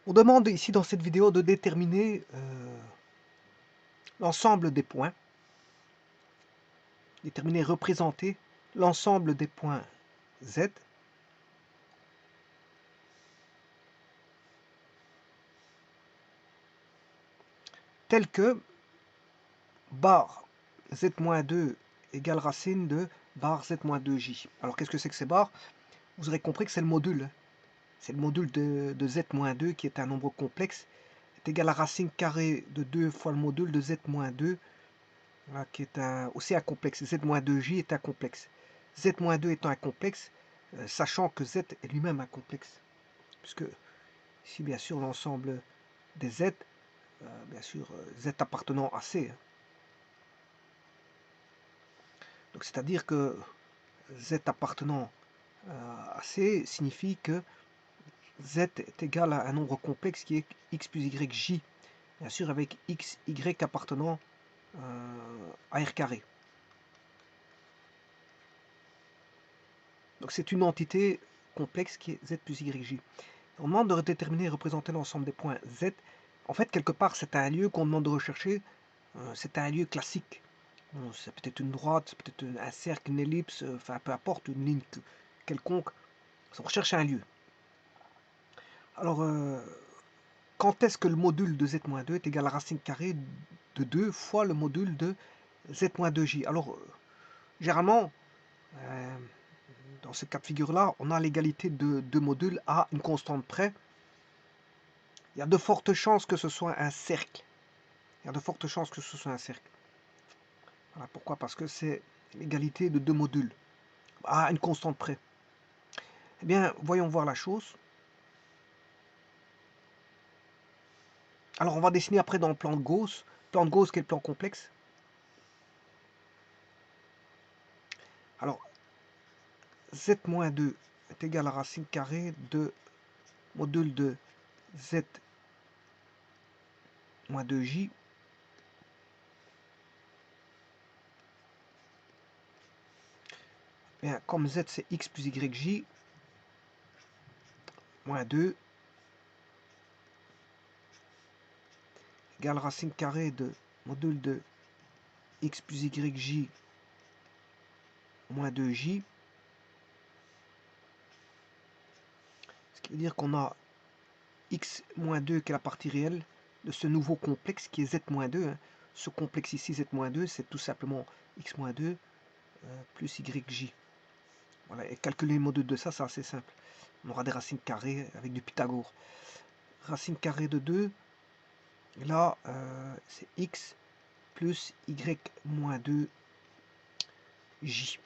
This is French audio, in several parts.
On demande ici dans cette vidéo de déterminer l'ensemble des points, représenter l'ensemble des points Z tel que bar Z-2 égale racine de bar Z-2J. Alors qu'est-ce que c'est que ces barres? Vous aurez compris que c'est le module. C'est le module de Z-2 qui est un nombre complexe, est égal à racine carrée de 2 fois le module de Z-2, voilà, qui est aussi un complexe. Z-2J est un complexe. Z-2 étant un complexe, sachant que Z est lui-même un complexe. Puisque ici, bien sûr, l'ensemble des Z, bien sûr, Z appartenant à C. Donc c'est-à-dire que Z appartenant à C signifie que Z est égal à un nombre complexe qui est x plus yj, bien sûr avec x, y appartenant à R carré. Donc c'est une entité complexe qui est Z plus yj. On demande de déterminer et représenter l'ensemble des points Z. En fait, quelque part, c'est un lieu qu'on demande de rechercher. C'est un lieu classique. Bon, c'est peut-être une droite, c'est peut-être un cercle, une ellipse, enfin peu importe, une ligne quelconque. On recherche un lieu. Alors, quand est-ce que le module de Z-2 est égal à la racine carrée de 2 fois le module de Z-2J? Alors, généralement, dans ce cas de figure-là, on a l'égalité de deux modules à une constante près. Il y a de fortes chances que ce soit un cercle. Il y a de fortes chances que ce soit un cercle. Voilà, pourquoi? Parce que c'est l'égalité de deux modules à une constante près. Eh bien, voyons voir la chose. Alors, on va dessiner après dans le plan de Gauss. Plan de Gauss qui est le plan complexe. Alors, Z-2 est égal à racine carrée de module de Z-2J. Bien, comme Z c'est x plus yj, moins 2 égale racine carrée de module de x plus yj moins 2j. Ce qui veut dire qu'on a x moins 2 qui est la partie réelle de ce nouveau complexe qui est Z-2. Hein. Ce complexe ici, Z-2, c'est tout simplement x moins 2 plus yj. Voilà, et calculer le module de ça, c'est assez simple. On aura des racines carrées avec du Pythagore. Racine carrée de 2, là, c'est x plus y moins 2 j.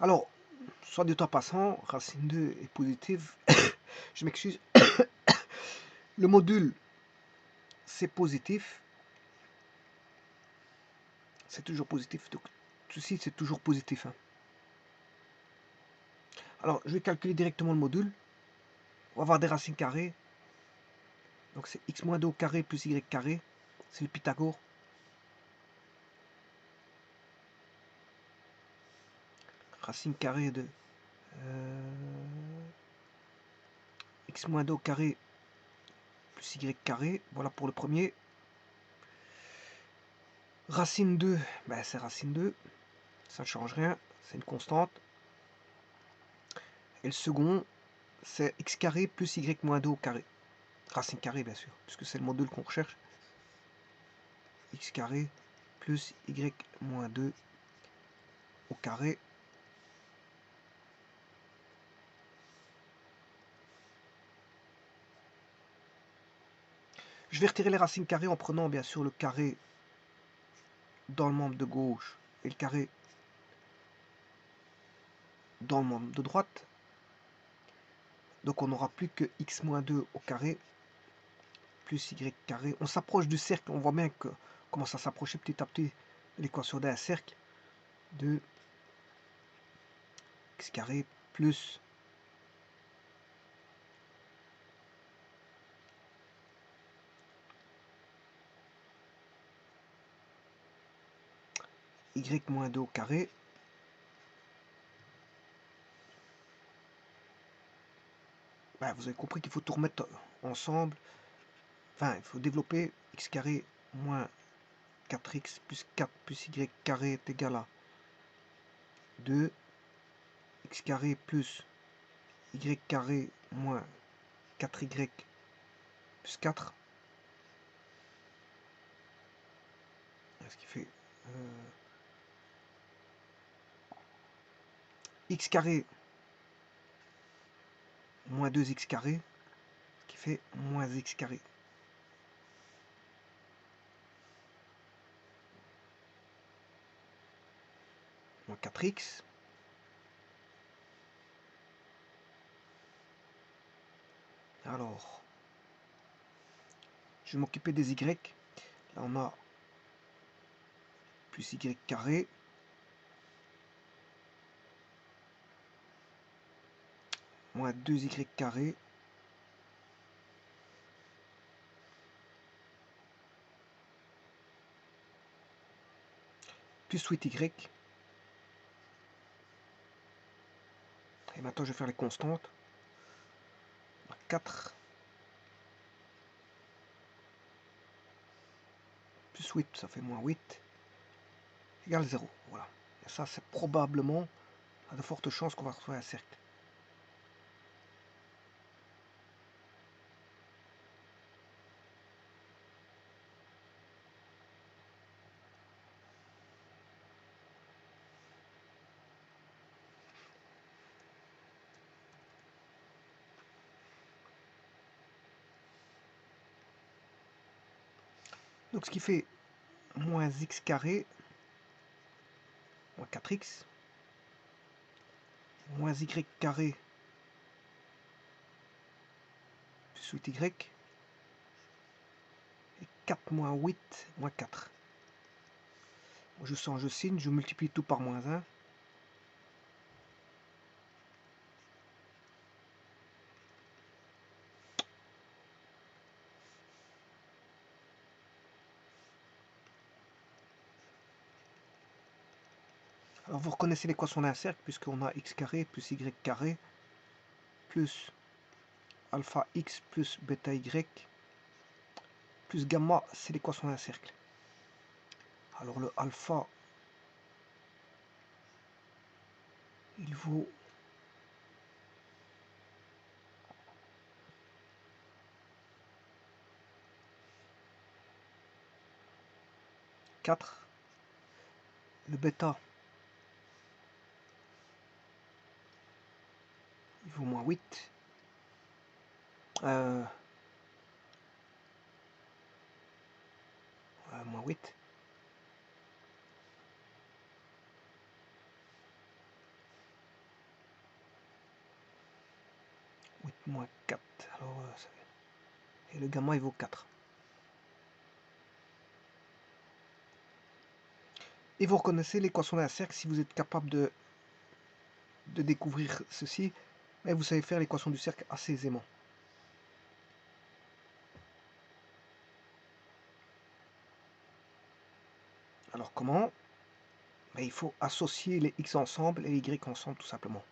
Alors, soit du temps passant, racine 2 est positive. Je m'excuse. Le module, c'est positif. C'est toujours positif. Donc, ceci, c'est toujours positif. Hein. Alors, je vais calculer directement le module. On va avoir des racines carrées. Donc, c'est x moins 2 au carré plus y carré. C'est le Pythagore. Racine carrée de x moins 2 au carré plus y carré. Voilà pour le premier. Racine 2, ben c'est racine 2. Ça ne change rien. C'est une constante. Et le second, c'est x carré plus y moins 2 au carré. Racine carrée, bien sûr, puisque c'est le module qu'on recherche. X carré plus y moins 2 au carré. Je vais retirer les racines carrées en prenant bien sûr le carré dans le membre de gauche et le carré dans le membre de droite. Donc on n'aura plus que x moins 2 au carré plus y carré. On s'approche du cercle, on voit bien que commence à s'approcher petit à petit de l'équation d'un cercle de x carré plus y moins 2 au carré Ben, vous avez compris qu'il faut tout remettre ensemble. Enfin, il faut développer x carré moins 4x plus 4 plus y carré est égal à 2, x carré plus y carré moins 4y plus 4. Ce qui fait x carré moins 2x carré, qui fait moins x carré. Moins 4x. Alors, je vais m'occuper des y. Là, on a plus y carré. Moins 2y carré. Plus 8y. Et maintenant, je vais faire les constantes. 4 plus 8, ça fait moins 8, égale 0. Voilà. Et ça, c'est probablement, à de fortes chances qu'on va retrouver un cercle. Donc, ce qui fait moins x carré, moins 4x, moins y carré, plus 8y, et 4 moins 8, moins 4. Je sens, je signe, je multiplie tout par moins 1. Alors, vous reconnaissez l'équation d'un cercle, puisqu'on a x carré plus y carré, plus alpha x plus bêta y, plus gamma, c'est l'équation d'un cercle. Alors, le alpha, il vaut 4. Le bêta, il vaut moins 8. Moins 8. Moins 4. Alors, et le gamma, il vaut 4. Et vous reconnaissez l'équation d'un cercle si vous êtes capable de découvrir ceci. Mais vous savez faire l'équation du cercle assez aisément. Alors comment? Ben, il faut associer les x ensemble et les y ensemble tout simplement.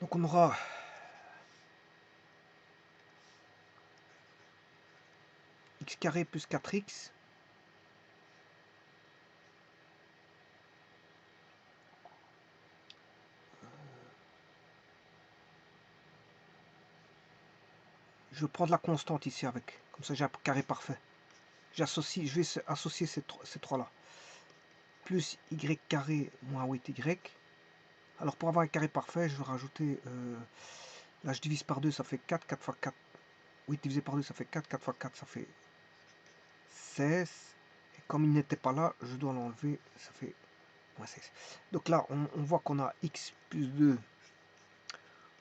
Donc on aura x carré plus 4x je vais prendre la constante ici avec, comme ça j'ai un carré parfait. Je vais associer ces trois là. Plus y carré moins 8y. Alors pour avoir un carré parfait, je vais rajouter, là je divise par 2, ça fait 4, 4 fois 4. 8 divisé par 2, ça fait 4, 4 fois 4, ça fait 16. Et comme il n'était pas là, je dois l'enlever, ça fait moins 16. Donc là, on voit qu'on a x plus 2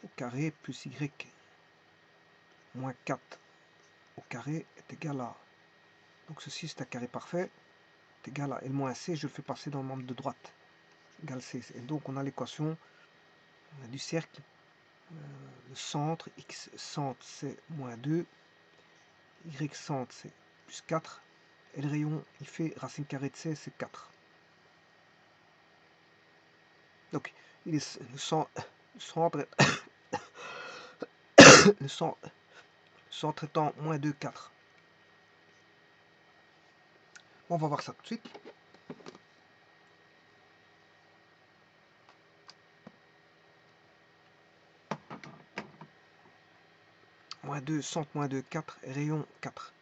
au carré plus y moins 4 au carré est égal à... Donc ceci, c'est un carré parfait. est égal à L moins C, je le fais passer dans le membre de droite, égale C. Et donc on a l'équation du cercle, le centre, x centre c'est moins 2, y centre c'est plus 4, et le rayon il fait racine carrée de C, c'est 4. Donc le centre, le centre étant moins 2, 4. On va voir ça tout de suite. Moins 2, centre moins 2, 4, rayon 4.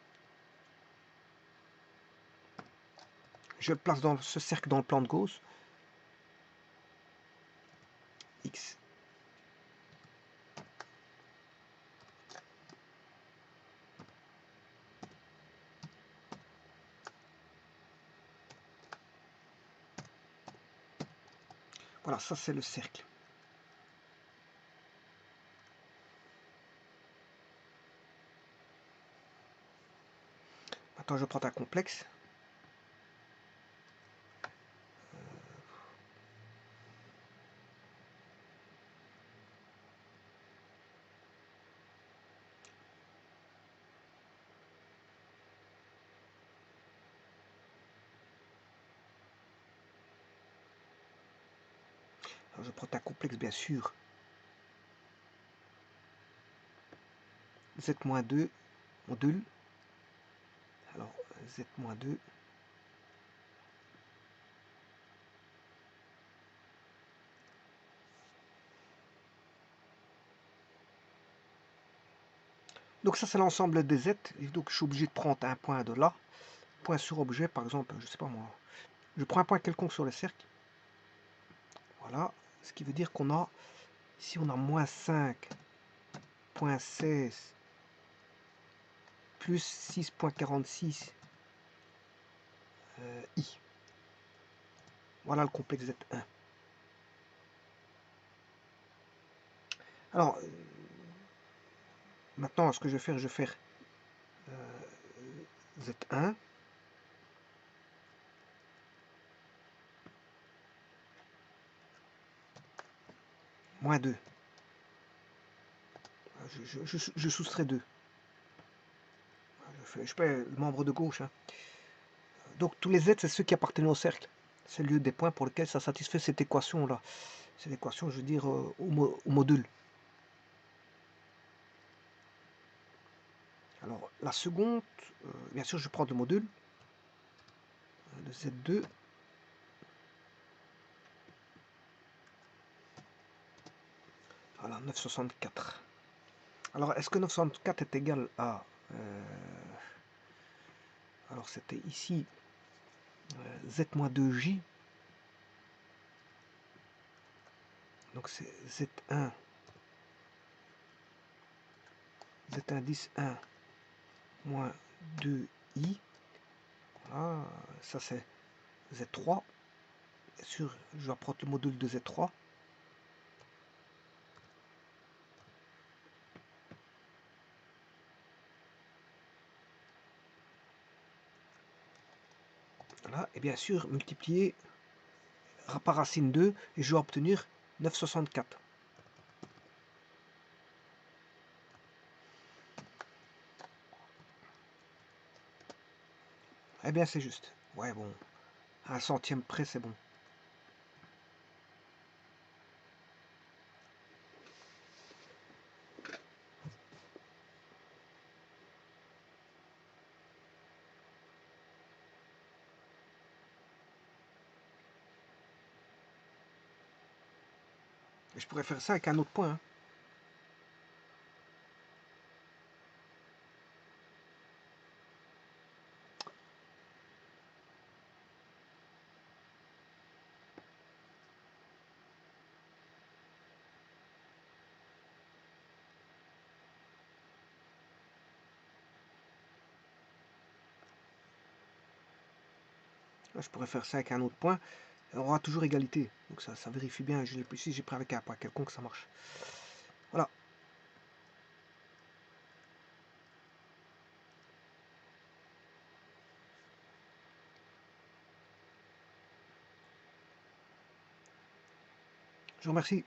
Je le place dans ce cercle dans le plan de Gauss. X. Voilà, ça c'est le cercle. Maintenant je prends un complexe. Alors, je prends un complexe bien sûr. Z-2 module. Alors Z-2. Donc ça c'est l'ensemble des Z. Et donc je suis obligé de prendre un point de là. Point sur objet, par exemple, je sais pas moi. Je prends un point quelconque sur le cercle. Voilà. Ce qui veut dire qu'on a, ici on a moins 5.16 plus 6.46 I. Voilà le complexe Z1. Alors, maintenant, ce que je vais faire, Z1. Moins 2. Je soustrais 2. Je fais le membre de gauche. Hein. Donc tous les Z, c'est ceux qui appartiennent au cercle. C'est le lieu des points pour lequel ça satisfait cette équation-là. C'est l'équation, je veux dire, au module. Alors, la seconde, bien sûr, je prends le module de Z2. Voilà, 964. Alors, est-ce que 964 est égal à... alors, c'était ici Z-2J. Donc, c'est Z1. Z1 10 1 moins 2i. Voilà, ça c'est Z3. Bien sûr, je vais prendre le module de Z3. Voilà, et bien sûr, multiplier par racine 2, et je vais obtenir 964. Eh bien, c'est juste. Ouais, bon. À un centième près, c'est bon. Et je pourrais faire ça avec un autre point. Hein. Là, je pourrais faire ça avec un autre point. On aura toujours égalité. Donc ça vérifie bien. Si j'ai pris avec un point quelconque, ça marche. Voilà. Je vous remercie.